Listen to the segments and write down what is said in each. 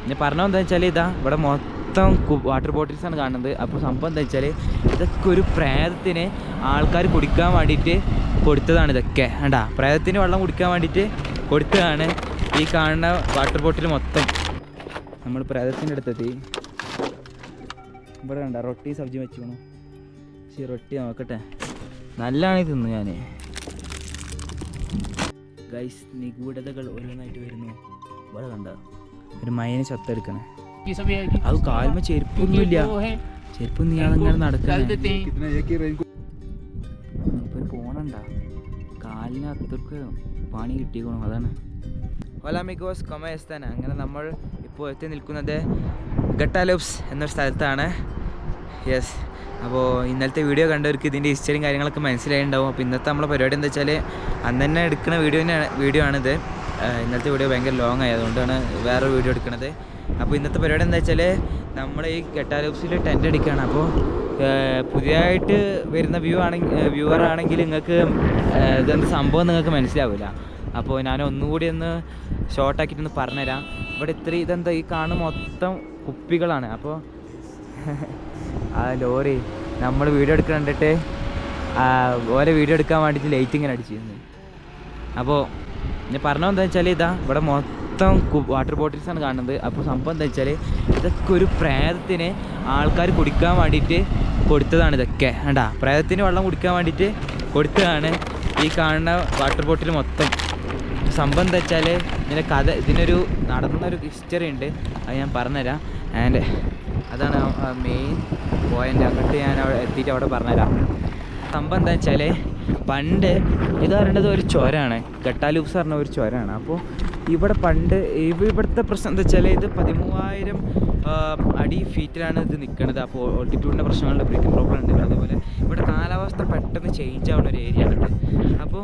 ഞാൻ പറഞ്ഞതെന്താ വെച്ചാൽ ഇതാ ഇവിടെ മൊത്തം വാട്ടർ ബോട്ടിൽസാണ് കാണുന്നത്. അപ്പോൾ സംഭവം എന്താ വെച്ചാൽ ഇതൊക്കെ ഒരു പ്രേതത്തിന് ആൾക്കാർ കുടിക്കാൻ വേണ്ടിയിട്ട് കൊടുത്തതാണ്. ഇതൊക്കെ വേണ്ട പ്രേതത്തിന് വെള്ളം കുടിക്കാൻ വേണ്ടിയിട്ട് കൊടുത്തതാണ് ഈ കാണുന്ന വാട്ടർ ബോട്ടിൽ മൊത്തം. നമ്മൾ പ്രേതത്തിൻ്റെ അടുത്തെത്തി. ഇവിടെ കണ്ട റൊട്ടി സബ്ജി വെച്ചോണു. പക്ഷേ റൊട്ടി നോക്കട്ടെ, നല്ലതാണ് തിന്നു ഞാൻ. ഗൈസ് നിഗൂഢതകൾ ഓരോന്നായിട്ട് വരുന്നു. ഇവിടെ കണ്ട ഒരു മൈനെ ചത്തെടുക്കണേ. അത് കാൽമ ചെരുപ്പൊന്നുമില്ല, ചെരുപ്പൊന്നും ഇയാളെങ്ങനെ നടക്കണേ. പോണണ്ട കാലിന് അത്രക്ക് പണി കിട്ടിക്കോണം. അതാണ് ഹോല അമിഗോസ് കൊമ എസ്താൻ. അങ്ങനെ നമ്മൾ ഇപ്പോൾ എത്തി നിൽക്കുന്നത് ഗട്ടാലോപ്സ് എന്നൊരു സ്ഥലത്താണ്. യെസ്, അപ്പോൾ ഇന്നലത്തെ വീഡിയോ കണ്ടവർക്ക് ഇതിൻ്റെ ഹിസ്റ്ററിയും കാര്യങ്ങളൊക്കെ മനസ്സിലായിട്ടുണ്ടാവും. അപ്പോൾ ഇന്നത്തെ നമ്മളെ പരിപാടി എന്താ വെച്ചാൽ അന്ന് തന്നെ എടുക്കുന്ന വീഡിയോ ആണിത്. ഇന്നലത്തെ വീഡിയോ ഭയങ്കര ലോങ് ആയതുകൊണ്ടാണ് വേറെ വീഡിയോ എടുക്കുന്നത്. അപ്പോൾ ഇന്നത്തെ പരിപാടി എന്താ വെച്ചാൽ നമ്മൾ ഈ ഗട്ടാലോപ്സിൽ ടെൻ്റ് അടിക്കുകയാണ്. അപ്പോൾ പുതിയതായിട്ട് വരുന്ന വ്യൂവർ ആണെങ്കിൽ നിങ്ങൾക്ക് ഇതെന്ത് സംഭവം നിങ്ങൾക്ക് മനസ്സിലാവില്ല. അപ്പോൾ ഞാൻ ഒന്നുകൂടി ഒന്ന് ഷോർട്ടാക്കിയിട്ടൊന്ന് പറഞ്ഞുതരാം. ഇവിടെ ഇതെന്താ ഈ കാണുന്ന മൊത്തം കുപ്പികളാണ്. അപ്പോൾ ആ ലോറി നമ്മൾ വീഡിയോ എടുക്കാൻ കണ്ടിട്ട് ഓരോ വീഡിയോ എടുക്കാൻ വേണ്ടിയിട്ട് ലൈറ്റ് ഇങ്ങനെ അടിച്ചിരുന്നു. അപ്പോൾ ഞാൻ പറഞ്ഞതെന്താ വെച്ചാൽ ഇതാ ഇവിടെ മൊത്തം വാട്ടർ ബോട്ടിൽസാണ് കാണുന്നത്. അപ്പോൾ സംഭവം എന്താ വെച്ചാൽ ഇതൊക്കെ ഒരു പ്രേതത്തിന് ആൾക്കാർ കുടിക്കാൻ വേണ്ടിയിട്ട് കൊടുത്തതാണ്. ഇതൊക്കെ വേണ്ട പ്രേതത്തിന് വെള്ളം കുടിക്കാൻ വേണ്ടിയിട്ട് കൊടുത്തതാണ് ഈ കാണുന്ന വാട്ടർ ബോട്ടിൽ മൊത്തം. സംഭവം എന്താ വെച്ചാൽ ഇതിനൊരു നടന്നൊരു ഹിസ്റ്ററി ഉണ്ട്, അത് ഞാൻ പറഞ്ഞുതരാം. ആൻഡ് അതാണ് മെയിൻ പോയിൻ്റ്. അങ്ങോട്ട് ഞാൻ അവിടെ എത്തിയിട്ട് അവിടെ പറഞ്ഞുതരാം. സംഭവം എന്താ വെച്ചാൽ പണ്ട് ഇത് പറയേണ്ടത് ഒരു ചുരമാണ്, ഗട്ടാലൂപ്സ് പറഞ്ഞ ഒരു ചുരമാണ്. അപ്പോൾ ഇവിടെ പണ്ട് ഇവിടുത്തെ പ്രശ്നം എന്താ വെച്ചാൽ ഇത് 13,000 അടി ഫീറ്റിലാണ് ഇത് നിൽക്കുന്നത്. അപ്പോൾ ഓൾട്ടിറ്റ്യൂഡിൻ്റെ പ്രശ്നങ്ങളുണ്ട്, ബ്രീത്തിങ് പ്രോബ്ലം ഉണ്ട്. അതേപോലെ ഇവിടെ കാലാവസ്ഥ പെട്ടെന്ന് ചേഞ്ച് ആവുന്ന ഒരു ഏരിയ ആണ്. അപ്പോൾ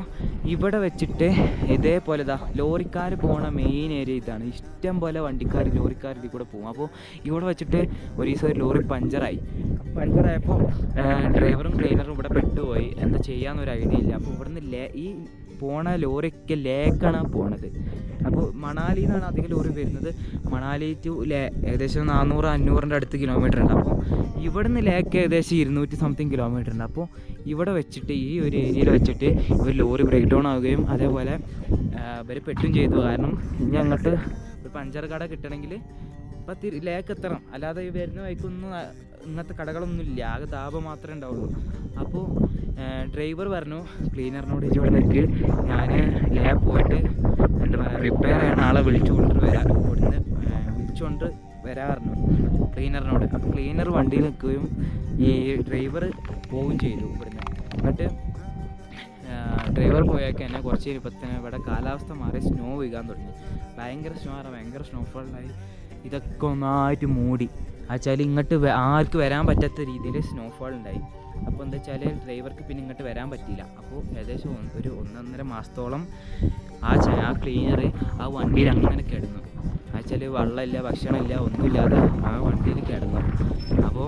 ഇവിടെ വെച്ചിട്ട് ഇതേപോലെ ലോറിക്കാർ പോകുന്ന മെയിൻ ഏരിയ ഇതാണ്. ഇഷ്ടം പോലെ വണ്ടിക്കാർ ലോറിക്കാർ ഇതിൽ കൂടെ പോകും. അപ്പോൾ ഇവിടെ വെച്ചിട്ട് ഒരു ദിവസം ഒരു ലോറി പഞ്ചറായപ്പോൾ ഡ്രൈവറും ക്ലീനറും ഇവിടെ പെട്ടുപോയി. എന്താ ചെയ്യാമെന്നൊരു ഐഡിയ ഇല്ല. അപ്പോൾ ഇവിടുന്ന് ഈ പോണ ലോറിയൊക്കെ ലേക്കാണ് പോണത്. അപ്പോൾ മണാലിയിൽ നിന്നാണ് അധികം ലോറി വരുന്നത്. മണാലി ടു ഏകദേശം 400-500 അടുത്ത് കിലോമീറ്റർ ഉണ്ട്. അപ്പോൾ ഇവിടുന്ന് ലേക്ക് ഏകദേശം 200 സംതിങ് കിലോമീറ്റർ ഉണ്ട്. അപ്പോൾ ഇവിടെ വെച്ചിട്ട് ഈ ഒരു ഏരിയയിൽ വെച്ചിട്ട് ഒരു ലോറി ബ്രേക്ക് ഡൗൺ ആവുകയും അതേപോലെ ഇവർ പെട്ടും ചെയ്തു. കാരണം ഇനി അങ്ങോട്ട് ഒരു പഞ്ചർ കട കിട്ടണമെങ്കിൽ ഇപ്പം ലേക്ക് എത്തണം, അല്ലാതെ ഈ വരുന്ന വഴിക്കൊന്നും ഇങ്ങനത്തെ കടകളൊന്നും ഇല്ല, ആകെ താപം മാത്രമേ ഉണ്ടാവുള്ളൂ. അപ്പോൾ ഡ്രൈവർ പറഞ്ഞു ക്ലീനറിനോട് ഇവിടെ നിൽക്ക്, ഞാൻ ലാബ് പോയിട്ട് എന്താ റിപ്പയർ ചെയ്യാൻ ആളെ വിളിച്ചുകൊണ്ട് വരാറുണ്ട് ക്ലീനറിനോട്. അപ്പോൾ ക്ലീനർ വണ്ടിയിൽ നിൽക്കുകയും ഈ ഡ്രൈവർ പോവുകയും ചെയ്തു ഇവിടുന്ന്. എന്നിട്ട് ഡ്രൈവർ പോയൊക്കെ എന്നെ കുറച്ച് കഴിഞ്ഞപ്പോൾ ഇവിടെ കാലാവസ്ഥ മാറി സ്നോ വീഴാൻ തുടങ്ങി. ഭയങ്കര സ്നോഫോളായി. ഇതൊക്കെ ഒന്നായിട്ട് മൂടി. വെച്ചാൽ ഇങ്ങോട്ട് ആർക്ക് വരാൻ പറ്റാത്ത രീതിയിൽ സ്നോഫോൾ ഉണ്ടായി. അപ്പോൾ എന്താ വെച്ചാൽ ഡ്രൈവർക്ക് പിന്നെ ഇങ്ങോട്ട് വരാൻ പറ്റിയില്ല. അപ്പോൾ ഏകദേശം ഒരു 1.5 മാസത്തോളം ആ ക്ലീനർ ആ വണ്ടിയിൽ അങ്ങനെ കിടന്നു. വെച്ചാൽ വെള്ളമില്ല, ഭക്ഷണമില്ല, ഒന്നുമില്ലാതെ ആ വണ്ടിയിൽ കിടന്നു. അപ്പോൾ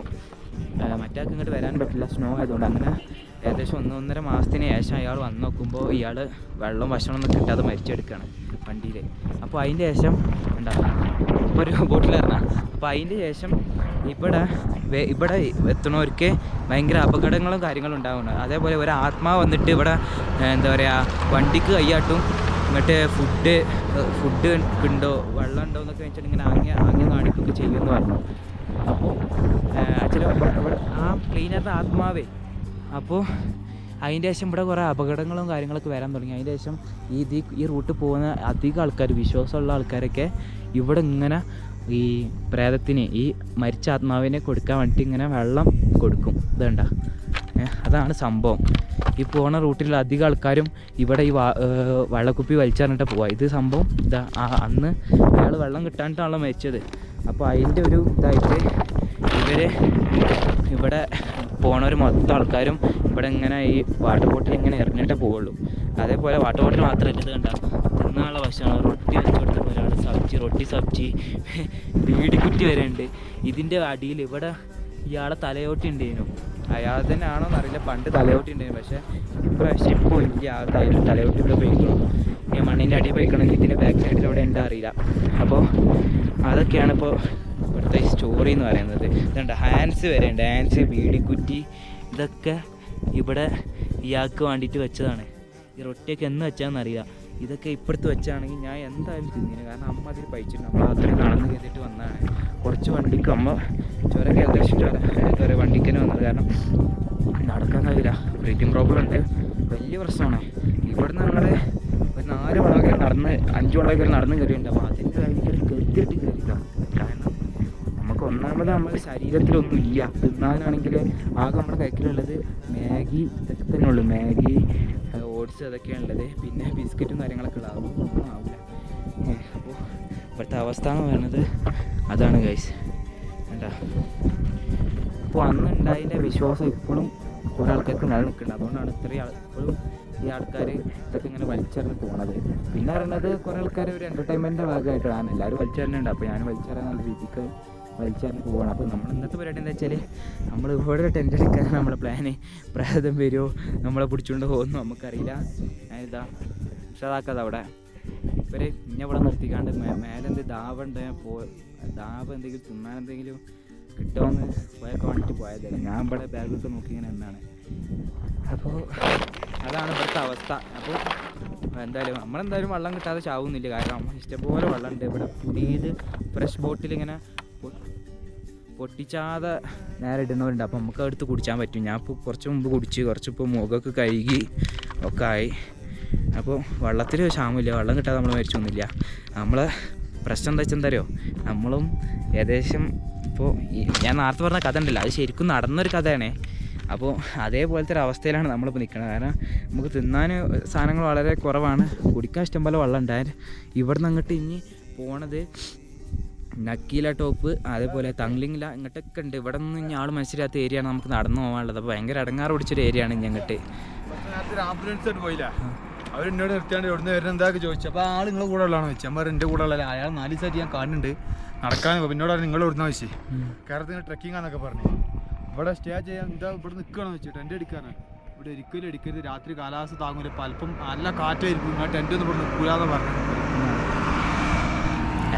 മറ്റാൾക്ക് ഇങ്ങോട്ട് വരാൻ പറ്റില്ല, സ്നോ ആയതുകൊണ്ട്. അങ്ങനെ ഏകദേശം 1.5 മാസത്തിന് ശേഷം അയാൾ വന്ന് നോക്കുമ്പോൾ ഇയാൾ വെള്ളം ഭക്ഷണമൊന്നും കിട്ടാതെ മരിച്ചെടുക്കുകയാണ് വണ്ടിയിൽ. അപ്പോൾ അതിൻ്റെ ശേഷം ഉണ്ടാകും ഇപ്പോൾ ഒരു ബോട്ടിൽ ഇറങ്ങാം. അപ്പോൾ അതിൻ്റെ ശേഷം ഇവിടെ എത്തുന്നവർക്ക് ഭയങ്കര അപകടങ്ങളും കാര്യങ്ങളും ഉണ്ടാകുന്നുണ്ട്. അതേപോലെ ഒരു ആത്മാവ് വന്നിട്ട് ഇവിടെ എന്താ പറയുക വണ്ടിക്ക് കയ്യാട്ടും, ഇങ്ങോട്ട് ഫുഡ് ഉണ്ടോ വെള്ളം ഉണ്ടോ എന്നൊക്കെ വെച്ചിട്ട് ഇങ്ങനെ ആംഗ്യം കാണിക്കുകയൊക്കെ ചെയ്യുമെന്ന് പറഞ്ഞു. അപ്പോൾ ചില ഇവിടെ ആ ക്ലീനറുടെ ആത്മാവേ. അപ്പോൾ അതിൻ്റെ ശേഷം ഇവിടെ കുറേ അപകടങ്ങളും കാര്യങ്ങളൊക്കെ വരാൻ തുടങ്ങി. അതിൻ്റെ ശേഷം ഈ റൂട്ട് പോകുന്ന അധികം ആൾക്കാർ, വിശ്വാസമുള്ള ആൾക്കാരൊക്കെ ഇവിടെ ഇങ്ങനെ ഈ പ്രേതത്തിന്, ഈ മരിച്ച ആത്മാവിനെ കൊടുക്കാൻ വേണ്ടിയിട്ട് ഇങ്ങനെ വെള്ളം കൊടുക്കും. ഇതുണ്ട, അതാണ് സംഭവം. ഈ പോകുന്ന റൂട്ടിൽ അധികം ആൾക്കാരും ഇവിടെ ഈ വെള്ളക്കുപ്പി വലിച്ചറിഞ്ഞിട്ട് പോവുക. ഇത് സംഭവം അന്ന് അയാൾ വെള്ളം കിട്ടാനിട്ടാണല്ലോ മരിച്ചത്. അപ്പോൾ അതിൻ്റെ ഒരു ഇതായിട്ട് ഇവിടെ പോണവർ മൊത്തം ആൾക്കാരും ഇവിടെ ഇങ്ങനെ ഈ വാട്ടർ ബോട്ടിൽ ഇങ്ങനെ എറിഞ്ഞിട്ടേ പോവുള്ളൂ. അതേപോലെ വാട്ടർ ബോട്ടിൽ മാത്രമല്ല, ഇത് കണ്ട തിന്നാനുള്ള ഭക്ഷണമാണ്. റൊട്ടി വെച്ച് കൊടുത്ത പോലെയാണ് റൊട്ടി സബ്ജി ബീഡിക്കുറ്റി വരെ ഉണ്ട്. ഇതിൻ്റെ അടിയിൽ ഇവിടെ ഇയാളെ തലയോട്ടി ഉണ്ടായിരുന്നു. അയാൾ തന്നെ ആണോ എന്നറിയില്ല, പണ്ട് തലയോട്ടി ഉണ്ടായിരുന്നു. പക്ഷേ ഇപ്രാവശ്യം ഇപ്പോൾ ഇല്ല, ആ തലയോട്ടി ഇവിടെ പോയിക്കണം. ഈ മണ്ണിൻ്റെ അടി പോയിക്കണമെങ്കിൽ ഇതിൻ്റെ ബാക്ക് സൈഡിൽ ഇവിടെ എന്താ അറിയില്ല. അപ്പോൾ അതൊക്കെയാണ് ഇപ്പോൾ ഇവിടുത്തെ സ്റ്റോറി എന്ന് പറയുന്നത്. ഇതുണ്ട് ഹാൻഡ്സ് വരെ ഉണ്ട്, ഹാൻഡ്സ്, ബീഡിക്കുറ്റി, ഇതൊക്കെ ഇവിടെ ഇയാൾക്ക് വേണ്ടിയിട്ട് വെച്ചതാണ്. ഈ റൊട്ടിയൊക്കെ എന്ന് വെച്ചാന്നറിയില്ല. ഇതൊക്കെ ഇപ്പുറത്ത് വെച്ചാണെങ്കിൽ ഞാൻ എന്തായാലും തിന്നിന്, കാരണം അമ്മ അതിൽ പഴിച്ചിട്ടുണ്ട്. നമ്മൾ അത്രയും നടന്ന് കയറിയിട്ട് വന്നതാണ്. കുറച്ച് വണ്ടിക്ക് അമ്മ ചുരക്ക് ഏകദേശം എന്താ പറയുക വണ്ടിക്ക് തന്നെ വന്നത്, കാരണം നടക്കാൻ കഴിയില്ല, ബ്രീത്തിങ് പ്രോബ്ലം ഉണ്ട്, വലിയ പ്രശ്നമാണ്. ഇവിടുന്ന് ഞങ്ങൾ ഒരു 4 വളമൊക്കെ നടന്ന് 5 വളമൊക്കെ നടന്ന് കയറിയിട്ടുണ്ട്. അപ്പോൾ അതിൻ്റെ കഴിഞ്ഞിട്ട് കരുത്തിയിട്ട് കയറിയില്ല. കാരണം നമുക്ക് ഒന്നാമത് നമ്മുടെ ശരീരത്തിലൊന്നും ഇല്ല. തിന്നാനാണെങ്കിൽ ആകെ നമ്മുടെ കൈക്കിലുള്ളത് മാഗി ഇതൊക്കെ തന്നെ ഉള്ളൂ, മാഗി, ഓട്സ് അതൊക്കെയാണ് ഉള്ളത്. പിന്നെ ബിസ്ക്കറ്റും കാര്യങ്ങളൊക്കെ ഉള്ളതാകും, ഒന്നും ആവില്ല. അപ്പോൾ ഇപ്പോഴത്തെ അവസ്ഥ എന്ന് പറയുന്നത് അതാണ് ഗൈസ്. എന്താ അപ്പോൾ അന്നുണ്ടായതിൻ്റെ വിശ്വാസം ഇപ്പോഴും കുറേ ആൾക്കാർക്ക് നിലനിൽക്കുന്നുണ്ട്. അതുകൊണ്ടാണ് ഇത്രയും ഇപ്പോഴും ഈ ആൾക്കാർ ഇതൊക്കെ ഇങ്ങനെ വലിച്ചെറിഞ്ഞ് പോകുന്നത്. പിന്നെ പറയുന്നത് കുറേ ആൾക്കാർ ഒരു എൻ്റർടൈൻമെൻറ്റിൻ്റെ ഭാഗമായിട്ടാണ് എല്ലാവരും വലിച്ചെറിഞ്ഞുണ്ട്. അപ്പോൾ ഞാൻ വലിച്ചെറിയാൻ നല്ല രീതിക്ക് വലിച്ചെറിഞ്ഞ് പോകണം. അപ്പോൾ നമ്മൾ ഇന്നത്തെ പരിപാടി എന്താ വെച്ചാൽ നമ്മൾ ഇവിടെ ടെൻ്റ് അടിക്കാൻ നമ്മുടെ പ്ലാന്, പ്രേതം വരുമോ നമ്മളെ പിടിച്ചുകൊണ്ട് പോകുന്നു നമുക്കറിയില്ല. ഞാനിതാ ഉഷാറാക്കാതെ അവിടെ ഇവർ ഇന്നെ ഇവിടെ നിർത്തിക്കാണ്ട് മേലെന്ത് ദാവുണ്ട് ദാവ് എന്തെങ്കിലും തിന്നാൻ എന്തെങ്കിലും കിട്ടുമെന്ന് പോയൊക്കെ വേണ്ടിയിട്ട് പോയതല്ല. ഞാൻ ഇവിടെ ബാഗൊക്കെ നോക്കി ഇങ്ങനെ എന്നാണ്. അപ്പോൾ അതാണ് ഇവിടുത്തെ അവസ്ഥ. അപ്പോൾ എന്തായാലും നമ്മളെന്തായാലും വെള്ളം കിട്ടാതെ ചാവുന്നില്ല, കാരണം ഇഷ്ടംപോലെ വെള്ളമുണ്ട് ഇവിടെ. പുതിയത് ഫ്രഷ് ബോട്ടിൽ ഇങ്ങനെ പൊട്ടിച്ചാതെ നേരെ ഇടുന്നവരുണ്ട്. അപ്പോൾ നമുക്ക് എടുത്ത് കുടിച്ചാൻ പറ്റും. ഞാൻ ഇപ്പോൾ കുറച്ച് മുമ്പ് കുടിച്ച്, കുറച്ചിപ്പോൾ മുഖമൊക്കെ കഴുകി ഒക്കെ ആയി. അപ്പോൾ വെള്ളത്തിൽ ക്ഷാമമില്ല, വെള്ളം കിട്ടാതെ നമ്മൾ മരിച്ചൊന്നുമില്ല. നമ്മളെ പ്രശ്നം എന്താ വെച്ചാൽ അറിയോ, നമ്മളും ഏകദേശം ഇപ്പോൾ ഞാൻ നേരത്തെ പറഞ്ഞ കഥ ഉണ്ടല്ലോ, അത് ശരിക്കും നടന്നൊരു കഥയാണ്. അപ്പോൾ അതേപോലത്തെ ഒരു അവസ്ഥയിലാണ് നമ്മളിപ്പോൾ നിൽക്കുന്നത്. കാരണം നമുക്ക് തിന്നാൻ സാധനങ്ങൾ വളരെ കുറവാണ്, കുടിക്കാൻ ഇഷ്ടംപോലെ വെള്ളം ഉണ്ടായാൽ. ഇവിടെ നിന്ന് അങ്ങോട്ട് ഇനി പോണത് നക്കീല ടോപ്പ്, അതേപോലെ തങ്ലിംഗില ഇങ്ങോട്ടൊക്കെ ഉണ്ട്. ഇവിടെ നിന്ന് ഇനി ആൾ മനസ്സിലാത്ത ഏരിയയാണ് നമുക്ക് നടന്നു പോകാനുള്ളത്. അപ്പോൾ ഭയങ്കര ഇടങ്ങാറ് പിടിച്ചൊരു ഏരിയയാണ് ഇനി അങ്ങോട്ട്. ആംബുലൻസ് പോയില്ല, അവരെന്നോട് നിർത്തിയാണ്ട് എവിടുന്ന് വരുന്ന എന്താക്കി ചോദിച്ചു. അപ്പോൾ ആൾ നിങ്ങളെ കൂടെ ഉള്ളതാണോ ചോദിച്ചു. അമ്മ എൻ്റെ കൂടെ ഉള്ളതല്ല, അയാൾ 4 ദിവസമായിട്ട് ഞാൻ കാണുന്നുണ്ട് നടക്കാൻ. പിന്നോട് നിങ്ങൾ എവിടുന്ന ചോദിച്ചു. കേരളത്തിൽ ട്രക്കിംഗ് ആണെന്നൊക്കെ പറഞ്ഞു. ഇവിടെ സ്റ്റേ ചെയ്യാൻ എന്താ ഇവിടെ നിൽക്കുകയാണെന്ന് വെച്ചു, ടെൻ്റ് അടിക്കാനാണ്. ഇവിടെ ഒരിക്കലും അടിക്കരുത്, രാത്രി കാലാവസ്ഥ താങ്ങൂല, പലപ്പം നല്ല കാറ്റായിരിക്കും, ആ ടെൻ്റ് ഒന്നും ഇവിടെ നിൽക്കൂലെന്ന് പറഞ്ഞു.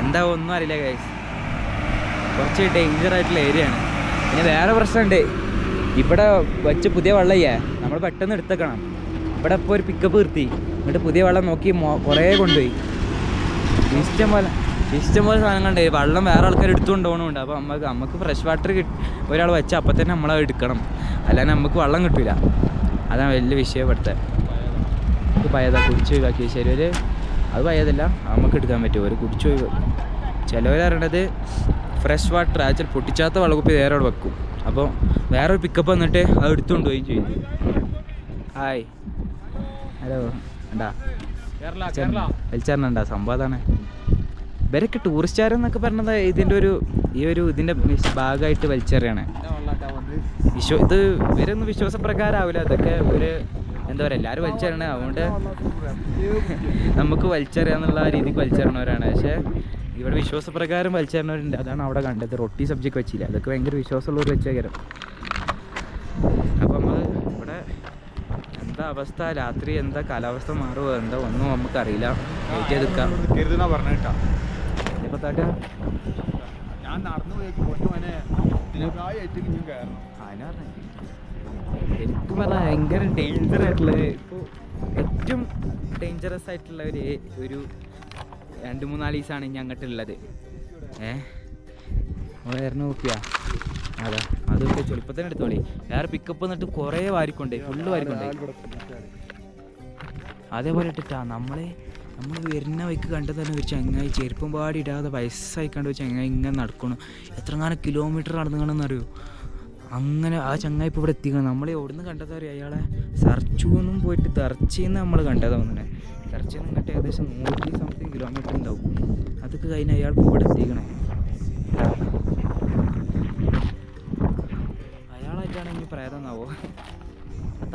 എന്താ ഒന്നും അറിയില്ല ഗൈസ്, കുറച്ച് ഡേഞ്ചർ ആയിട്ടുള്ള ഏരിയ ആണ്. പിന്നെ വേറെ പ്രശ്നമുണ്ട്, ഇവിടെ വെച്ച് പുതിയ വെള്ളമില്ലേ നമ്മൾ പെട്ടെന്ന് എടുത്തേക്കണം. ഇവിടെ ഇപ്പോൾ ഒരു പിക്കപ്പ് നിർത്തി, എന്നിട്ട് പുതിയ വെള്ളം നോക്കി കുറേ കൊണ്ടുപോയി. ഇഷ്ടംപോലെ സാധനങ്ങളുണ്ട്. വെള്ളം വേറെ ആൾക്കാർ എടുത്തുകൊണ്ട് പോകണമുണ്ട്. അപ്പോൾ നമുക്ക് ഫ്രഷ് വാട്ടർ ഒരാൾ വെച്ചാൽ അപ്പം തന്നെ നമ്മളത് എടുക്കണം, അല്ലാതെ നമുക്ക് വെള്ളം കിട്ടില്ല. അതാണ് വലിയ വിഷയം ഇവിടുത്തെ. നമുക്ക് പയതാ കുടിച്ച് ഒഴിവാക്കി, ശരി അത് പയതല്ല, നമുക്ക് എടുക്കാൻ പറ്റും. ഒരു കുടിച്ച് ഒഴിവാക്കും. ചിലവർ പറയണത് ഫ്രഷ് വാട്ടർ ആച്ചാൽ പൊട്ടിച്ചാത്ത വെള്ളക്കുപ്പി നേരെ അവിടെ വെക്കും. അപ്പോൾ വേറൊരു പിക്കപ്പ് വന്നിട്ട് അത് എടുത്തുകൊണ്ട് പോവുകയും ചെയ്തു. ഹായ്, ഹലോ, ഉണ്ടാ വലിച്ചേരണ സംഭവം അതാണ്. ഇവരൊക്കെ ടൂറിസ്റ്റുകാരെന്നൊക്കെ പറഞ്ഞത് ഇതിൻ്റെ ഭാഗമായിട്ട് വലിച്ചെറിയാണ്. ഇത് ഇവരൊന്നും വിശ്വാസപ്രകാരം ആവില്ല, അതൊക്കെ ഒരു എന്താ പറയുക എല്ലാവരും വലിച്ചെറിയണേ. അതുകൊണ്ട് നമുക്ക് വലിച്ചെറിയാന്നുള്ള രീതിക്ക് വലിച്ചെറിയണവരാണ്. പക്ഷേ ഇവിടെ വിശ്വാസപ്രകാരം വലിച്ചെറിയണവരുണ്ട്. അതാണ് അവിടെ കണ്ടത്. റൊട്ടി സബ്ജക്റ്റ് വെച്ചില്ല, അതൊക്കെ ഭയങ്കര വിശ്വാസമുള്ളവർ വെച്ചേക്കരം. അപ്പം നമ്മൾ ഇവിടെ എന്താ അവസ്ഥ, രാത്രി എന്താ കാലാവസ്ഥ മാറുമോ എന്താ ഒന്നും നമുക്കറിയില്ല. വെയിറ്റ് ചെയ്ത് നിൽക്കാം. ഞാൻ നടന്നു എനിക്ക് പറഞ്ഞാൽ ഭയങ്കര ഡേഞ്ചർ ആയിട്ടുള്ളത്, ഇപ്പോൾ ഏറ്റവും ഡേഞ്ചറസ് ആയിട്ടുള്ള ഒരു 2-3-4 ദിവസമാണ് ഇനി അങ്ങോട്ടുള്ളത്. വേറെ നോക്കിയാ അതാ അതൊക്കെ ചെറുപ്പത്തിന് എടുത്തോളി. വേറെ പിക്കപ്പ് എന്നിട്ട് കുറേ വാരിക്കൊണ്ടേ, ഫുള്ള് വാരിക്കൊണ്ടേ. അതേപോലെ ഇട്ടിട്ടാ നമ്മൾ വരുന്ന വഴിക്ക് കണ്ടത് തന്നെ ഒരു ചങ്ങായി ചെരുപ്പം പാടി ഇടാതെ വയസ്സായിക്കാണ്ട് ഒരു ചങ്ങായി ഇങ്ങനെ നടക്കണം. എത്രങ്ങാനും കിലോമീറ്റർ നടന്നുകണെന്നറിയോ. അങ്ങനെ ആ ചങ്ങായി ഇപ്പോൾ ഇവിടെ എത്തിക്കണം. നമ്മൾ എവിടുന്ന് കണ്ടതാ അറിയാം, അയാളെ സർച്ചൂന്നും പോയിട്ട് തെർച്ചിന്ന് നമ്മൾ കണ്ടതാ തോന്നുന്നത്. തെർച്ചിന്ന് ഇങ്ങോട്ട് ഏകദേശം 100 കിലോമീറ്റർ ഉണ്ടാവും. അതൊക്കെ കഴിഞ്ഞ് അയാൾ ഇവിടെ എത്തിക്കണേ. അയാളായിട്ടാണ് ഇനി പ്രേതം എന്നാവോ.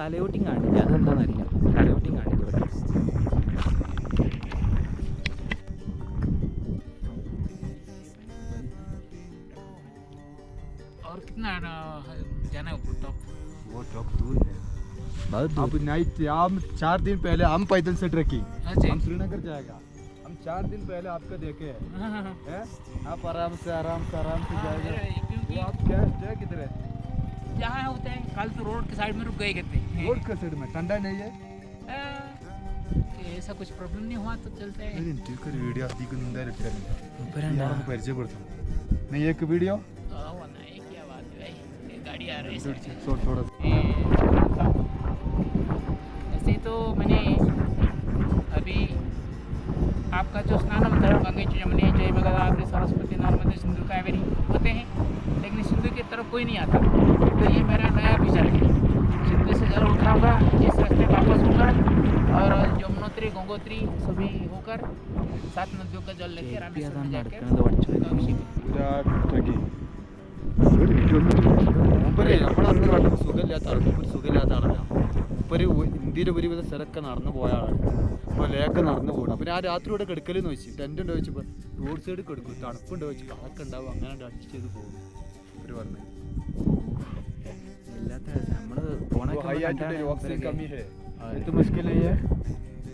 തലയോട്ടിയും കാണില്ല, അതെന്താണെന്നറിയില്ല. തലയോട്ടിയും കാണില്ല ഇവിടെ. और कितना जाना है टॉप? वो टॉप दूर है बहुत दूर. अब नाइट हम 4 दिन पहले हम पैदल से ट्रैकिंग, हम श्रीनगर जाएगा, हम 4 दिन पहले आपका देखे हैं, आप आराम से जाएंगे। वो आप क्या किधर है? जहाँ होते हैं कल तो रोड के साइड में रुक गए कहते हैं। रोड के साइड में ठंडा नहीं है? ऐसा कुछ प्रॉब्लम नहीं हुआ तो चलते हैं। വീഡിയോ പരിചയപ്പെടുത്തും नहीं एक वीडियो क्या बात है भाई, गाड़ी आ रही है थोड़ा ऐसे तो मैंने अभी आपका जो स्नानम धर्म गंगे जमुने जय भगदात्री सरस्वती नर्मदे सिंधु कावेरी होते हैं, लेकिन सिंधु की तरफ कोई नहीं आता। तो ये मेरा नया विचार है, सिंधु से जल उठाऊंगा, इस रास्ते वापस होकर और यमुनोत्री गंगोत्री सभी होकर 7 नदियों का जल लेकर रामेश्वर में जाकर സുഖമില്ലാത്ത ആളല്ല. ഒരു ഇന്ത്യയുടെ ഒരുവിധ സ്ഥലമൊക്കെ നടന്നു പോയ ആളാണ്. അപ്പോൾ ലേക്ക് നടന്നു പോകണം. അപ്പോൾ ഞാൻ രാത്രി ഇവിടെ കിടക്കലെന്ന് വെച്ചു, ടെൻ്റ് ഉണ്ടോ വെച്ചപ്പോൾ റോഡ് സൈഡ് കിടക്കും, തണുപ്പുണ്ടോ വെച്ച് കാലൊക്കെ ഉണ്ടാവും, അങ്ങനെ അഡ്ജസ്റ്റ് ചെയ്ത് പോകും ഒരു പറഞ്ഞു.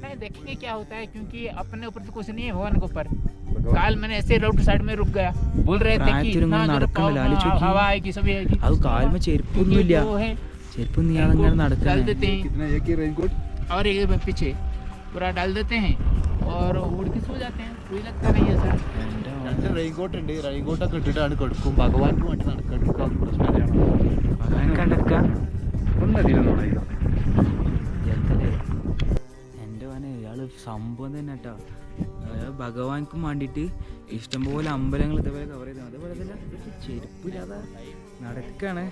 नहीं देखेंगे क्या होता है, क्योंकि अपने ऊपर तो कुछ नहीं है, भगवान के ऊपर। काल मैंने ऐसे रोड साइड में रुक गया, बोल रहे थे कि हवा आएगी सभी आएगी, അത് കാൽമ ചെരുപ്പൊന്നുമില്ല, ചെരുപ്പൊന്നും ഇയാളെ നടക്കാൻ डाल देते हैं और एक पीछे पूरा डाल देते हैं और उड़ के सो जाते हैं, कोई लगता नहीं है सर। രണ്ട് റെയിൻകോട്ട് ഉണ്ട്, റെയിൻകോട്ടൊക്കെ ഇട്ടിട്ടാണ് കിടക്കും. ഭഗവാൻക്ക് വേണ്ടി നടക്കാൻ പ്രശ്നമില്ല. എൻ്റെ മോനെ ഇയാള് സംഭവം തന്നെ കേട്ടോ. ഭഗവാൻക്കും വേണ്ടിയിട്ട് ഇഷ്ടംപോലെ അമ്പലങ്ങൾ ഇതേപോലെ കവർ ചെയ്താൽ അതേപോലെ തന്നെ ചെരുപ്പില്ലാതെ നടക്കാണ്.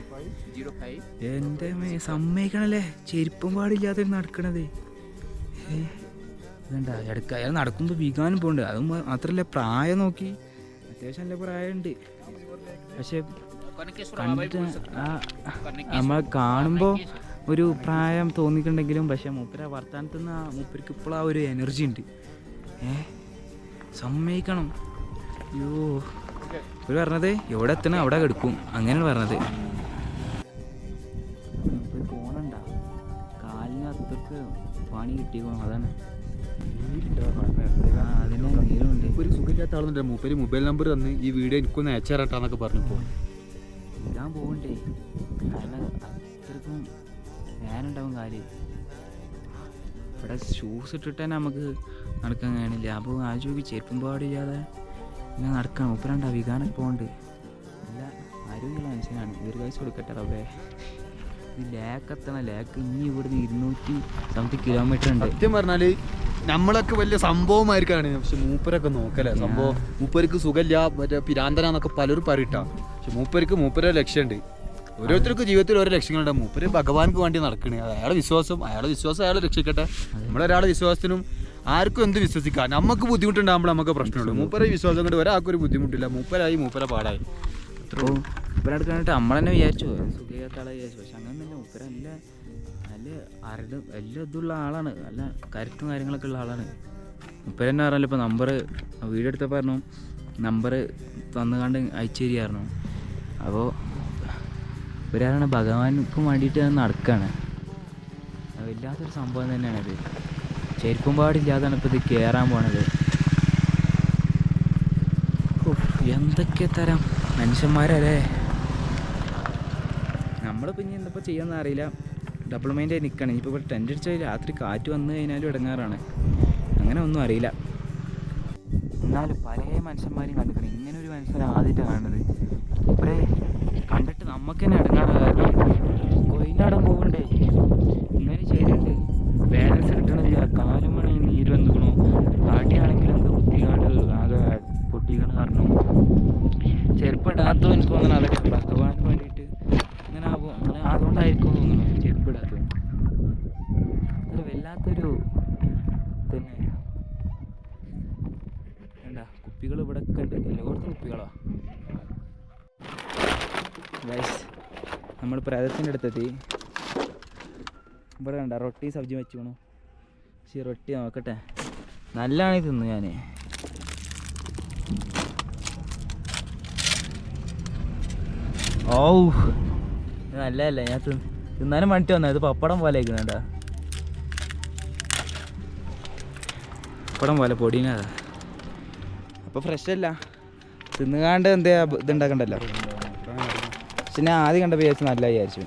എൻ്റെ സമ്മതിക്കണല്ലേ, ചെരുപ്പം പാടില്ലാതെ നടക്കണത്. ഇതുണ്ടാ ഇടയ്ക്ക് അയാൾ നടക്കുമ്പോൾ വികാനും പോകുന്നുണ്ട്. അതും മാത്രമല്ല പ്രായം നോക്കി അത്യാവശ്യം നല്ല പ്രായമുണ്ട്. പക്ഷെ കണ്ടിട്ട് നമ്മൾ കാണുമ്പോൾ ഒരു പ്രായം തോന്നിയിട്ടുണ്ടെങ്കിലും പക്ഷെ മൂപ്പര വർത്താനത്തിൽ നിന്ന് മൂപ്പർക്ക് ഇപ്പോൾ ആ ഒരു എനർജി ഉണ്ട്. സമ്മതിക്കണം. അയ്യോ ഇവർ പറഞ്ഞത് എവിടെ എത്തണം അവിടെ കിടക്കും, അങ്ങനെയാണ് പറഞ്ഞത്. പോണണ്ട കാലിന് അത്രക്ക് പണി കിട്ടിക്കോണം, അതാണ്. അതിന് നീരുണ്ട്. ഒരു സുഖമില്ലാത്ത ആളെന്നുണ്ട്, മൂപ്പര് മൊബൈൽ നമ്പർ തന്ന് ഈ വീഡിയോ എനിക്കൊന്ന് അയച്ചാറാട്ടാന്നൊക്കെ പറഞ്ഞപ്പോൾ ഇടാൻ പോകണ്ടേ, കാരണം അത്രക്കും ഞാനുണ്ടാവും കാര്യം. ഇവിടെ ഷൂസ് ഇട്ടിട്ട് തന്നെ നമുക്ക് നടക്കാൻ കഴിയണില്ല. അപ്പോൾ ആജോക്ക് ചെരുപ്പും പാടില്ലാതെ ഇങ്ങനെ നടക്കണം. ഉപ്പരണ്ട വികാനൊക്കെ പോകണ്ട്. നല്ല ആരോഗ്യമുള്ള മനുഷ്യനാണ്, ദീർഘായുസ് കൊടുക്കട്ടെ റബ്ബേ. ഇത് ലേക്ക് എത്തണം, ലേക്ക് ഇനി ഇവിടുന്ന് 200 സംതിങ് കിലോമീറ്റർ ഉണ്ട്. സത്യം പറഞ്ഞാൽ നമ്മളൊക്കെ വലിയ സംഭവമായിരിക്കാണ്, പക്ഷെ മൂപ്പരൊക്കെ നോക്കല്ലേ സംഭവം. മൂപ്പർക്ക് സുഖമില്ല, മറ്റേ പിരാന്തനാന്നൊക്കെ പലരും പറയിട്ടാ, പക്ഷെ മൂപ്പര ലക്ഷ്യമുണ്ട്. ഓരോരുത്തർക്കും ജീവിതത്തിൽ ഓരോ ലക്ഷ്യങ്ങളുണ്ട്. മൂപ്പര് ഭഗവാൻക്ക് വേണ്ടി നടക്കണേ, അയാളുടെ വിശ്വാസം അയാളെ രക്ഷിക്കട്ടെ. നമ്മളൊരാളുടെ വിശ്വാസത്തിനും ആർക്കും എന്ത് വിശ്വസിക്കാം. നമുക്ക് ബുദ്ധിമുട്ടുണ്ടാകുമ്പോൾ നമുക്ക് പ്രശ്നമുള്ളൂ. മൂപ്പര വിശ്വാസം കൊണ്ട് ഒരാൾക്കൊരു ബുദ്ധിമുട്ടില്ല. മൂപ്പരായി മൂപ്പര പാടായി. അപ്പോൾ ഉപ്പരെടുക്കാനായിട്ട് നമ്മൾ തന്നെ വിചാരിച്ചു സുഖിയാത്ത ആളെ വിചാരിച്ചു. പക്ഷെ അങ്ങനെ തന്നെ ഉപ്പര നല്ല എല്ലാം ഇതുള്ള ആളാണ്, നല്ല കരുത്തും കാര്യങ്ങളൊക്കെ ഉള്ള ആളാണ്. ഉപ്പര തന്നെ പറഞ്ഞല്ലോ, ഇപ്പോൾ നമ്പർ വീഡിയോ എടുത്തപ്പോൾ പറഞ്ഞു നമ്പർ തന്നുകാണ്ട് അയച്ചു തരികയായിരുന്നു. അപ്പോൾ ഇവരാണ് ഭഗവാൻക്കും വേണ്ടിയിട്ട് നടക്കുകയാണ്. വല്ലാത്തൊരു സംഭവം തന്നെയാണത്. ചെരുപ്പും പാടില്ലാതാണ് ഇപ്പോൾ ഇത് കയറാൻ പോണത്. എന്തൊക്കെ തരം മനുഷ്യന്മാരല്ലേ. നമ്മളിപ്പോൾ ഇനി എന്തിപ്പോൾ ചെയ്യാമെന്ന് അറിയില്ല. ഡബിൾ മൈൻഡായി നിൽക്കണം. ഇനിയിപ്പോൾ ഇവിടെ ടെൻ്റ് അടിച്ചാൽ രാത്രി കാറ്റ് വന്നു കഴിഞ്ഞാലും ഇടങ്ങാറാണ്. അങ്ങനെ ഒന്നും അറിയില്ല. എന്നാലും പല മനുഷ്യന്മാരെയും കണ്ടിരിക്കണം. ഇങ്ങനെ ഒരു മനുഷ്യനെ ആദ്യമായിട്ട് കാണുന്നത്. ഇവരെ കണ്ടിട്ട് നമുക്ക് തന്നെ ഇടങ്ങാറ്. കാരണം കൊയിലാടം പോകണ്ടേ, ഇങ്ങനെ ചെയ്തിട്ടുണ്ട്. ബാലൻസ് കിട്ടണില്ല, കാലും മണി നീര് വന്നിക്കണു. കാട്ടിയാണെങ്കിൽ എന്ത് കുത്തിക്കാട് ആകെ പൊട്ടിക്കണ കാരണം ചെരുപ്പിടാത്തോ എനിക്ക് തോന്നുന്നു. അതൊക്കെ ഭഗവാന് വേണ്ടിയിട്ട് ഇങ്ങനെ ആകും. അങ്ങനെ അതുകൊണ്ടായിരിക്കും തോന്നുന്നു ചെരുപ്പിടാത്തത്. അതൊരു വല്ലാത്തൊരു തന്നെ. വേണ്ട കുപ്പികൾ ഇവിടെ ഒക്കെ ഉണ്ട്, എല്ലായിടത്തും കുപ്പികളാണ്. ഗൈസ് നമ്മൾ പ്രേതത്തിൻ്റെ അടുത്തെത്തി. ഇവിടെ കണ്ട റൊട്ടി സബ്ജി വെച്ചുകണു. പക്ഷേ റൊട്ടി നോക്കട്ടെ, നല്ലതാണ് തിന്നു ഞാൻ. ഓ ഇത് നല്ലതല്ല, ഞാൻ തിന്നാനും വേണ്ടിട്ട് വന്നത്. ഇത് പപ്പടം പോലെ ആയിക്കണേട്ടാ, പപ്പടം പോലെ പൊടീനതാ. അപ്പോൾ ഫ്രഷ് അല്ല, തിന്നുകാണ്ട് എന്താ ഇതുണ്ടാക്കണ്ടല്ലോ. പക്ഷെ ഞാൻ ആദ്യം കണ്ടപ്പോൾ വിചാരിച്ചു നല്ല വിചാരിച്ചു.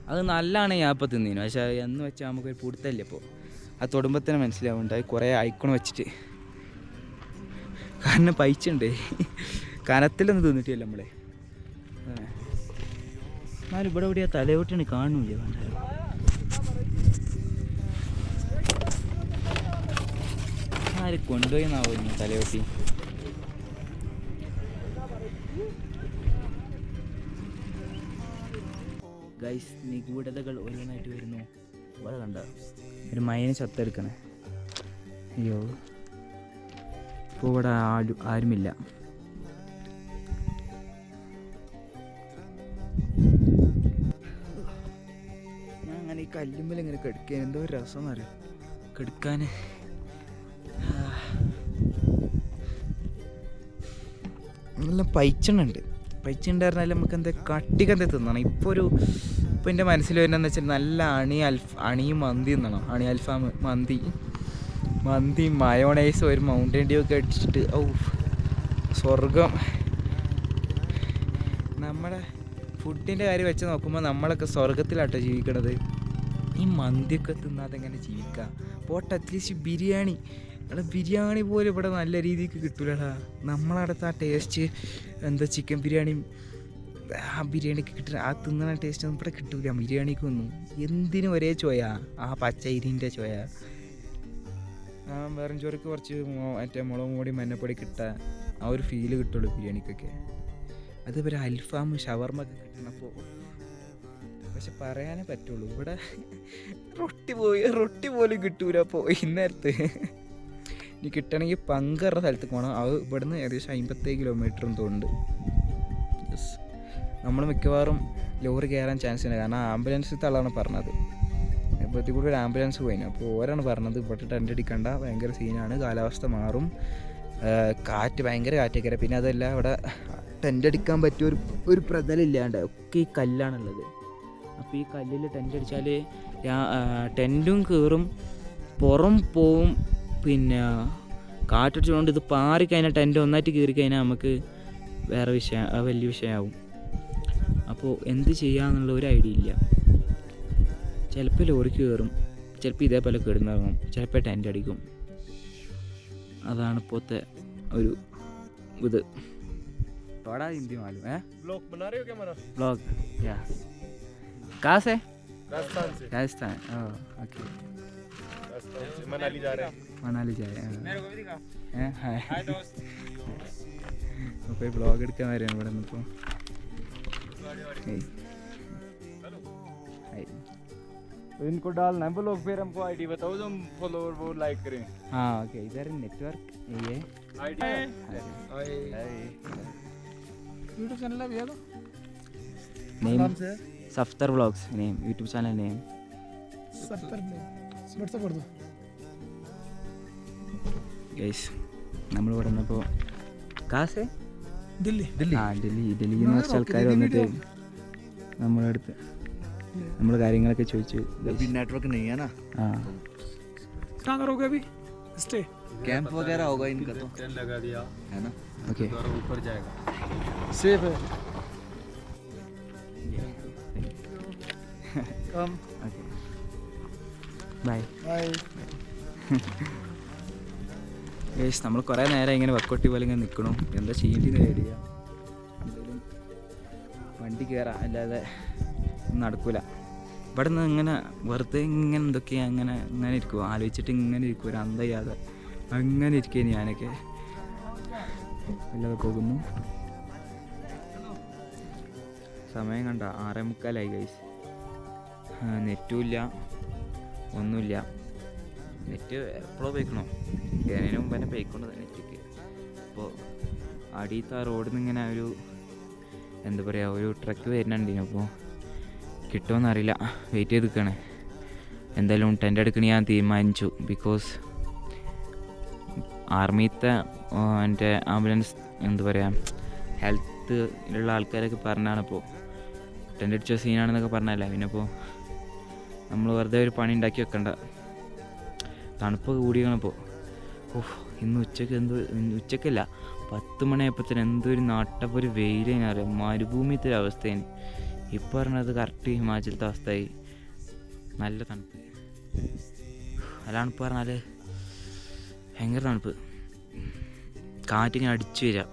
അത് നല്ലതാണ് ഞാൻ ഇപ്പോൾ തിന്നീനു. പക്ഷേ എന്ന് വെച്ചാൽ നമുക്കൊരു പിടുത്തല്ലേ ഇപ്പോൾ. അത് തൊടുമ്പോൾ തന്നെ മനസ്സിലാവുന്നുണ്ട് അത് കുറേ ഐക്കോൺ വെച്ചിട്ട്. കാരണം പൈച്ചുണ്ട്, കനത്തിലൊന്നും തിന്നിട്ടില്ല നമ്മളെ. എന്നാലും ഇവിടെ എവിടെയാ തലയോട്ടിയാണ് കാണുന്നില്ല. കണ്ടാലും ആര് കൊണ്ടുപോയി എന്നാവോ തലയോട്ടി. ഗൈസ്, നിഗൂഢതകൾ ഓരോന്നായിട്ട് വരുന്നു. ഇവിടെ കണ്ട ഒരു മൈനെ ചത്തെടുക്കണേ. അയ്യോ, ഇപ്പോൾ ഇവിടെ ആരുമില്ല. ഞാൻ അങ്ങനെ ഈ കല്ലുമ്മൽ ഇങ്ങനെ കെടുക്കാൻ എന്തോ ഒരു രസം എന്നറിയാം കെടുക്കാൻ. നല്ല പൈച്ചുണ്ട്. പൈച്ചുണ്ടായിരുന്നാലും നമുക്ക് എന്താ കട്ടിക്കെന്താ തിന്നണം. ഇപ്പോൾ എൻ്റെ മനസ്സിൽ വരുന്നതെന്ന് വെച്ചാൽ നല്ല അണിയും മന്തി തിന്നണം. അണി അൽഫാം മന്തി മയോണൈസ് ഒരു മൗണ്ടൻ ഡ്യൂ ഒക്കെ അടിച്ചിട്ട് ഔ സ്വർഗം. നമ്മുടെ ഫുഡിൻ്റെ കാര്യം വെച്ച് നോക്കുമ്പോൾ നമ്മളൊക്കെ സ്വർഗത്തിലാട്ടോ ജീവിക്കണത്. ഈ മന്തിയൊക്കെ തിന്നാതെ എങ്ങനെ ജീവിക്കുക? പോട്ടെ, അറ്റ്ലീസ്റ്റ് ബിരിയാണി പോലും ഇവിടെ നല്ല രീതിക്ക് കിട്ടൂലടാ. നമ്മളടുത്ത് ആ ടേസ്റ്റ് എന്താ ചിക്കൻ ബിരിയാണിയും ആ ബിരിയാണിക്ക് കിട്ടുന്ന ആ തിന്നണ ടേസ്റ്റ് ഒന്നും ഇവിടെ കിട്ടൂല ബിരിയാണിക്കൊന്നും. എന്തിനും ഒരേ ചോയ, ആ പച്ച ഇരിൻ്റെ ചോയ. ആ വെറും ചോറിക്ക് കുറച്ച് മറ്റേ മുളകും പൊടി മഞ്ഞപ്പൊടി കിട്ടുക ആ ഒരു ഫീല് കിട്ടുള്ളൂ ബിരിയാണിക്കൊക്കെ. അതുപോലെ അൽഫാം ഷവർമ്മ ഒക്കെ കിട്ടണപ്പോൾ പക്ഷെ പറയാനേ പറ്റുള്ളൂ. ഇവിടെ റൊട്ടി പോലും കിട്ടൂല. അപ്പോൾ ഇന്നേരത്ത് ഇനി കിട്ടണമെങ്കിൽ പങ്കറ സ്ഥലത്തേക്ക് പോകണം. അത് ഇവിടുന്ന് ഏകദേശം 57 കിലോമീറ്റർ തോന്നുന്നുണ്ട്. യെസ്, നമ്മൾ മിക്കവാറും ലോറി കയറാൻ ചാൻസ് ഉണ്ട്. കാരണം ആംബുലൻസ് തള്ളാണ് പറഞ്ഞത്. ഇപ്പോഴത്തെ കൂടി ഒരു ആംബുലൻസ് പോയിന്. അപ്പോൾ ഓരാണ് പറഞ്ഞത് ഇവിടെ ടെൻ്റ് അടിക്കണ്ട, ഭയങ്കര സീനാണ്, കാലാവസ്ഥ മാറും, കാറ്റ് ഭയങ്കര കാറ്റൊക്കെ. പിന്നെ അതല്ല ഇവിടെ ടെൻ്റ് അടിക്കാൻ പറ്റിയ ഒരു പ്രതലില്ലാണ്ട് ഒക്കെ ഈ കല്ലാണുള്ളത്. അപ്പോൾ ഈ കല്ലിൽ ടെൻ്റ് അടിച്ചാൽ ടെൻറ്റും കയറും, പുറം പോവും, പിന്നെ കാറ്റടിച്ചുകൊണ്ട് ഇത് പാറിക്കഴിഞ്ഞാൽ ടെൻ്റ് ഒന്നായിട്ട് കയറി കഴിഞ്ഞാൽ നമുക്ക് വേറെ വലിയ വിഷയമാവും. അപ്പോൾ എന്ത് ചെയ്യാന്നുള്ള ഒരു ഐഡിയ ഇല്ല. ചിലപ്പോൾ ലോറിക്ക് കയറും, ചിലപ്പോൾ ഇതേപോലെ കിടന്നിറങ്ങും, ചിലപ്പോൾ ടെൻ്റ് അടിക്കും. അതാണ് ഇപ്പോഴത്തെ ഒരു ഇത്. बड़ा हिंदी मालूम है? ब्लॉग बना रहे हो क्या हमारा? ब्लॉग या कहाँ से? राजस्थान से। राजस्थान, ओके। राजस्थान से मनाली जा रहे हैं। मनाली जा रहे हैं। मेरे को भी दिखा। हाय हाय दोस्त। അപ്പോൾ ഈ ബ്ലോഗ് എടുക്കാൻ വരെയാണ് ഇവിടെ നിന്നിപ്പോൾ. तो इनको डालना है ब्लॉग, फिर हमको आईडी बताओ जो हम फॉलोवर वो लाइक करें। हाँ ओके, इधर नेटवर्क ये आईडी हाय यूट्यूब चैनल भी है तो name Safdar vlogs name, YouTube channel name Safdar WhatsApp कर दो ഗൈസ്. നമ്മളിവിടെ വന്നപ്പോൾ കാസേ दिल्ली ഡൽഹിയിൽ നിന്ന് കുറച്ച് ആൾക്കാർ വന്നിട്ട് നമ്മുടെ അടുത്ത് നമ്മൾ കാര്യങ്ങളൊക്കെ ചോദിച്ചു. नेटवर्क नहीं है ना, हाँ कहाँ करोगे अभी स्टे? कैंप वगैरह होगा इनका तो, टेंट लगा दिया है ना। ओके और ऊपर जाएगा। सेफ है। Okay bye. ഗൈസ്, നമ്മൾ കുറേ നേരം ഇങ്ങനെ വക്കോട്ടി പോലെ ഇങ്ങനെ നിൽക്കണം. എന്താ ചെയ്യേണ്ടതെന്ന് ഐഡിയ. എന്തെങ്കിലും വണ്ടി കയറാം, അല്ലാതെ ഒന്നും നടക്കൂല. ഇവിടെ നിന്ന് ഇങ്ങനെ വെറുതെ ഇങ്ങനെ എന്തൊക്കെയാ ഇങ്ങനെ ഇരിക്കുമോ, ആലോചിച്ചിട്ട് ഇങ്ങനെ ഇരിക്കും, ഒരു അന്തം ചെയ്യാതെ അങ്ങനെ ഇരിക്കുകയാണ് ഞാനൊക്കെ. അല്ലാതെ പോകുന്നു. സമയം കണ്ട 6:45 ഗൈസ്. നെറ്റുമില്ല, ഒന്നുമില്ല. നെറ്റ് എപ്പോഴോ പോയിക്കണോ, കയറിയതിന് മുമ്പ് തന്നെ പോയിക്കൊണ്ടത് നെറ്റൊക്കെ. അപ്പോൾ അടിയത്തെ ആ റോഡിൽ നിന്ന് ഇങ്ങനെ ഒരു എന്താ പറയുക, ഒരു ട്രക്ക് വരുന്നുണ്ടിന്. അപ്പോൾ കിട്ടുമെന്നറിയില്ല, വെയിറ്റ് ചെയ്ത് നിൽക്കുകയാണ്. എന്തായാലും ടെൻ്റ് എടുക്കണ ഞാൻ തീരുമാനിച്ചു. ബിക്കോസ് ആർമിത്തെ എൻ്റെ ആംബുലൻസ് എന്താ പറയുക, ഹെൽത്ത് ഉള്ള ആൾക്കാരൊക്കെ പറഞ്ഞാണ് ഇപ്പോൾ ടെൻ്റ് അടിച്ച സീനാണെന്നൊക്കെ പറഞ്ഞല്ലേ. പിന്നെ ഇപ്പോൾ നമ്മൾ വെറുതെ ഒരു പണി ഉണ്ടാക്കി വെക്കണ്ട. തണുപ്പൊക്കെ കൂടിയാണിപ്പോൾ. ഓഹ് ഇന്ന് ഉച്ചക്കല്ല 10 മണിയായപ്പോഴത്തേന് എന്തൊരു നാട്ടപ്പൊരു വെയിലേനറിയാം, മരുഭൂമിത്തെ ഒരു അവസ്ഥയാണ്. ഇപ്പോൾ പറഞ്ഞത് കറക്റ്റ് ഹിമാചലത്തെ അവസ്ഥയായി, നല്ല തണുപ്പ്. അതാണ് ഇപ്പോൾ പറഞ്ഞാൽ ഭയങ്കര തണുപ്പ്, കാറ്റിങ്ങനെ അടിച്ചു വരാം.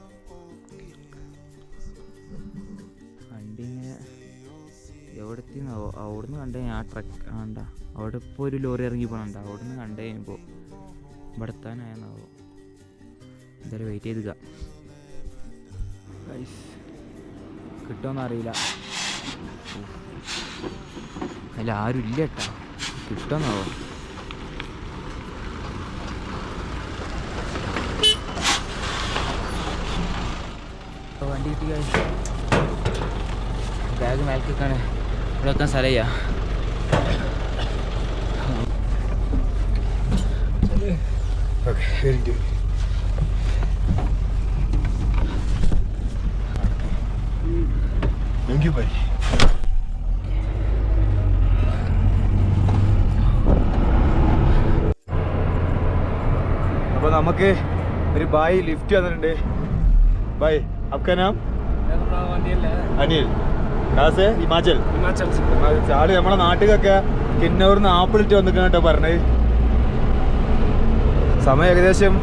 വണ്ടി ഇങ്ങനെ എവിടെ എത്തിയെന്നാവോ, അവിടുന്ന് കണ്ടേ ആ ട്രക്ക് വേണ്ട, അവിടെ ഇപ്പോൾ ഒരു ലോറി ഇറങ്ങി പോകണുണ്ട, അവിടുന്ന് കണ്ടേ കഴിഞ്ഞപ്പോൾ ഇവിടെ എത്താനായെന്നാവോ. എന്തായാലും വെയിറ്റ് ചെയ്തുക, കിട്ടുമെന്ന് അറിയില്ല. അതിൽ ആരും ഇല്ല കേട്ടോ, കിട്ടുമെന്നാവോ. വണ്ടി കിട്ടി, ബാഗ് മേൽക്കാണ്, ഇവിടെ വെക്കാൻ സ്ഥലമില്ല. Thank you, buddy. അപ്പോൾ നമുക്ക് ഒരു ബായ് ലിഫ്റ്റ് വന്നിട്ടുണ്ട്. ബായ് आपका नाम? അനിൽ. കാസ് ഹിമാചൽ. ആള് നമ്മളെ നാട്ടിലൊക്കെ കിന്നൂർന്ന് ആപ്പിളിട്ട് വന്നിട്ട് കേട്ടോ പറഞ്ഞത്. സമയം ഏകദേശം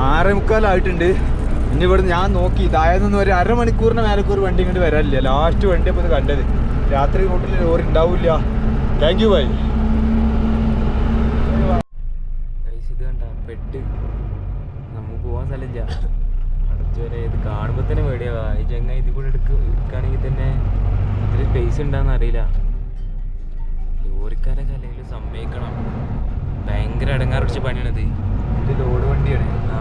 6:45 ഇനി ഇവിടുന്ന് ഞാൻ നോക്കി താഴെന്ന് ഒരു അരമണിക്കൂറിന് മേലക്കൂർ വണ്ടി ഇങ്ങോട്ട് വരാനില്ല. ലാസ്റ്റ് വണ്ടി അപ്പോൾ ഇത് കണ്ടത്. രാത്രി റോട്ടിൽ ലോറി ഉണ്ടാവില്ല. Thank you bye. ഇത് കണ്ട പെട്ട് നമുക്ക് പോകാൻ സ്ഥലമില്ല. അടച്ചോരെ ഇത് കാണുമ്പോൾ തന്നെ പേടിയാവാ. ഈ ചെങ്ങ ഇത് കൂടെ എടുക്കുകയാണെങ്കിൽ തന്നെ ഇതിൽ സ്പേസ് ഉണ്ടാകുന്ന അറിയില്ല. ലോറിക്കാരൊക്കെ അല്ലെങ്കിൽ സമ്മതിക്കണം, ഭയങ്കര അടങ്ങാറ് പിടിച്ച പണിയാണിത്. ഇത് ലോഡ് വണ്ടിയാണ്. ആ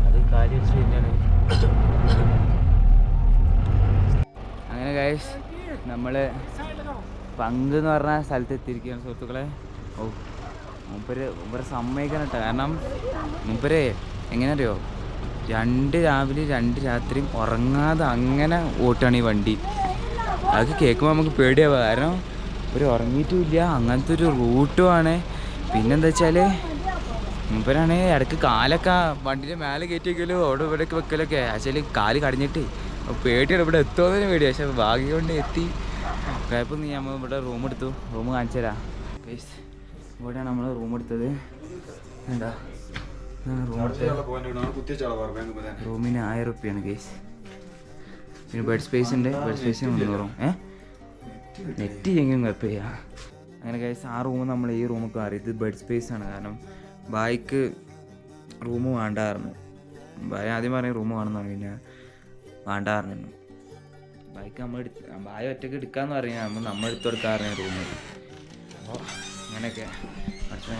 അത് കാര്യം വെച്ച് തന്നെയാണ്. അങ്ങനെ ഗൈസ് നമ്മൾ പങ്ക് എന്ന് പറഞ്ഞ സ്ഥലത്ത് എത്തിയിരിക്കുകയാണ് സുഹൃത്തുക്കളെ. ഓ മൂപ്പര് സമ്മതിക്കണം കേട്ടോ. കാരണം മൂപ്പര് എങ്ങനെ അറിയോ, 2 രാവിലെ 2 രാത്രിയും ഉറങ്ങാതെ അങ്ങനെ ഓട്ടാണ് ഈ വണ്ടി. അതൊക്കെ കേൾക്കുമ്പോൾ നമുക്ക് പേടിയാവുക. കാരണം ഒരു ഉറങ്ങിയിട്ടുമില്ല, അങ്ങനത്തെ ഒരു റൂട്ടുമാണ്. പിന്നെന്താ വെച്ചാൽ മൂപ്പരാണെങ്കിൽ ഇടയ്ക്ക് കാലൊക്കെ വണ്ടിൻ്റെ മേലെ കയറ്റി വയ്ക്കലോ അവിടെ ഇവിടെയൊക്കെ വെക്കലൊക്കെ. ആക്ച്വലി കാല് കടഞ്ഞിട്ട് പേടിയാണ്, ഇവിടെ എത്തുമെന്നതിന് പേടി. പക്ഷെ ഭാഗ്യം കൊണ്ട് എത്തി. ഇപ്പോൾ നമ്മൾ ഇവിടെ റൂം എടുത്തു. റൂം കാണിച്ചു തരാം ഗൈസ്. ഇവിടെയാണ് നമ്മൾ റൂം എടുത്തത്. എന്താ റൂം എടുത്തത്, റൂമിന് 1000 റുപ്യാണ് ഗൈസ്. പിന്നെ ബെഡ് സ്പേസ് ഉണ്ട്, ബെഡ് സ്പേസിന് 300. നെറ്റ് ചെങ്കിലും കുഴപ്പമില്ല. അങ്ങനെ ഗൈസ് ആ റൂം നമ്മൾ ഈ റൂമൊക്കെ അറിയാം. ഇത് ബെഡ് സ്പേസ് ആണ്. കാരണം ബായിക്ക് റൂം വേണ്ടായിരുന്നു. ബായ് ആദ്യം പറഞ്ഞ റൂം വേണമെന്നാണ്, പിന്നെ വേണ്ടായിരുന്നു. ബായിക്ക് ബായ് ഒറ്റയ്ക്ക് എടുക്കാമെന്ന് പറഞ്ഞാൽ നമ്മൾ എടുത്തു കൊടുക്കാറുണ്ട് റൂമിൽ. അപ്പോൾ അങ്ങനെയൊക്കെ പക്ഷേ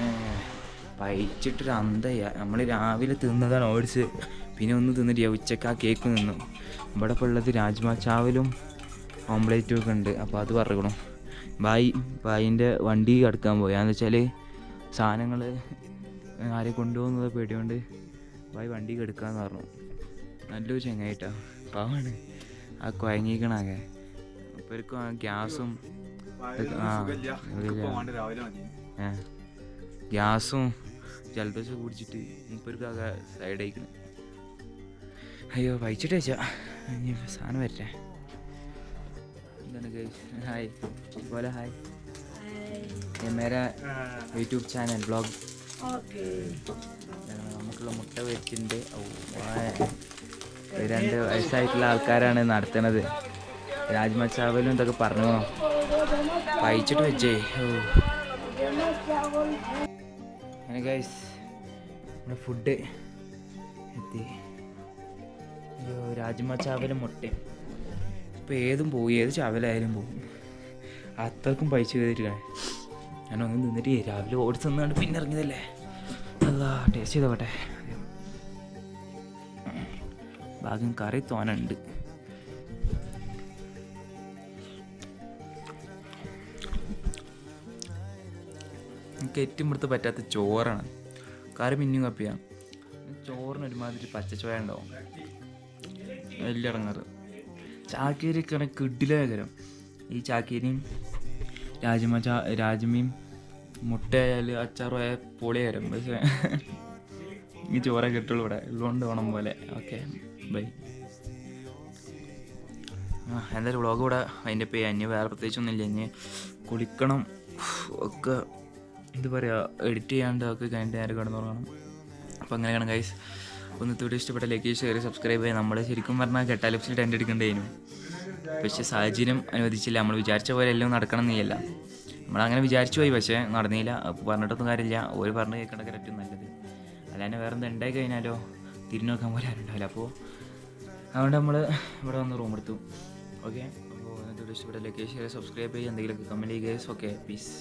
പഴിച്ചിട്ടൊരു അന്തയ്യ. നമ്മൾ രാവിലെ തിന്നതാണ് ഓടിച്ച്, പിന്നെ ഒന്നും തിന്നിട്ടില്ല. ഉച്ചക്ക് ആ കേക്ക് നിന്നു. ഇവിടെ ഇപ്പോൾ ഉള്ളത് രാജ്മ ചാവലും ഓംപ്ലേറ്റും ഒക്കെ ഉണ്ട്. അപ്പോൾ അത് പറയണം. ബായിൻ്റെ വണ്ടി എടുക്കാൻ പോയി. അതെന്ന് വെച്ചാൽ സാധനങ്ങൾ ആരെ കൊണ്ടുപോകുന്നത് പേടിയോണ്ട് ബായി വണ്ടിക്ക് എടുക്കാമെന്ന് പറഞ്ഞു. നല്ലൊരു ചെങ്ങായിട്ടാണ്, പാവാണ്. ആ കുഴങ്ങിക്കണാകെ. ഇവർക്കും ആ ഗ്യാസും ഗ്യാസും ജലദോഷം കുടിച്ചിട്ട് മുപ്പർക്ക് ആകെ സൈഡ് അയക്കണം. അയ്യോ വഹിച്ചിട്ട് വെച്ചാ ഇനി സാധനം വരട്ടെ. ഹായ് बोला हाय, ये मेरा यूट्यूब चैनल ब्लॉग. നമുക്കുള്ള മുട്ട വെച്ചിട്ടുണ്ട്. 2 വയസ്സായിട്ടുള്ള ആൾക്കാരാണ് നടത്തുന്നത്. രാജ്മ ചാവലും ഇതൊക്കെ പറഞ്ഞു കഴിച്ചിട്ട് വെച്ചേ. അങ്ങനെ ഗൈസ് നമ്മുടെ ഫുഡ് എത്തി. രാജ്മ ചാവലും മുട്ടയും. ഇപ്പോൾ ഏതും പോയി, ഏത് ചാവലായാലും പോകും. അത്രക്കും പൈസ ചെയ്തിട്ട് ഞാനൊന്നും നിന്നിട്ട് രാവിലെ ഓടിച്ച് നിന്നാണ്ട് പിന്നെ ഇറങ്ങിയതല്ലേ. അതാ ടേസ്റ്റ് ചെയ്തോട്ടെ. ഭാഗ്യം കറി തോനുണ്ട്. എനിക്ക് ഏറ്റവും ഇവിടുത്തെ പറ്റാത്ത ചോറാണ്. കറി പിന്നെയും കപ്പിയാണ്. ചോറിന് ഒരുമാതിരി പച്ചച്ചോയ ഉണ്ടാവും, വലിയ ഇറങ്ങാറ്. ചാക്കേരിയൊക്കെയാണ് കിഡിലേക്കരം. ഈ ചാക്കേരിയും രാജ്മയും മുട്ടയായാൽ അച്ചാറുമായ പൊളി വരും. പക്ഷേ ഈ ചോറ കിട്ടുള്ളൂ ഇവിടെ ഉള്ളതുകൊണ്ട് ഓണം പോലെ. Okay bye. എന്തായാലും വ്ളോഗ് ഇവിടെ അതിൻ്റെ പേ ഇനി വേറെ പ്രത്യേകിച്ചൊന്നുമില്ല. ഇനി കുളിക്കണം ഒക്കെ, എന്താ പറയുക, എഡിറ്റ് ചെയ്യാണ്ട് ഒക്കെ കഴിഞ്ഞിട്ട് നേരെ കിടന്നുറങ്ങണം. അപ്പോൾ അങ്ങനെയാണ് ഗൈസ്. ഒന്ന് വീഡിയോ ഇഷ്ടപ്പെട്ട ലൈക്ക് ഷെയർ സബ്സ്ക്രൈബ് ചെയ്യാം. നമ്മൾ ശരിക്കും പറഞ്ഞാൽ ഗട്ടാലിപ്സിൽ ടെൻ്റ് എടുക്കേണ്ടതിനും, പക്ഷേ സാഹചര്യം അനുവദിച്ചില്ല. നമ്മൾ വിചാരിച്ച പോലെ എല്ലാം നടക്കണം എന്നില്ല. നമ്മളങ്ങനെ വിചാരിച്ചു പോയി, പക്ഷേ നടന്നില്ല. അപ്പോൾ പറഞ്ഞിട്ടൊന്നും കാര്യമില്ല. ഒരു പറഞ്ഞ് കേൾക്കേണ്ടൊക്കെ ഏറ്റവും നല്ലത്. അല്ലാതെ വേറെ എന്താ ഉണ്ടായി കഴിഞ്ഞാലോ തിരിഞ്ഞു നോക്കാൻ പോലെ ആരുണ്ടാവില്ല. അപ്പോൾ അതുകൊണ്ട് നമ്മൾ ഇവിടെ വന്ന് റൂം എടുത്തു. ഓക്കെ, അപ്പോൾ ഇഷ്ടപ്പെട്ട ലൈക്ക് ഷെയർ സബ്സ്ക്രൈബ് ചെയ്യുക, എന്തെങ്കിലുമൊക്കെ കമൻറ്റ് ചെയ്യുക. Okay, piece.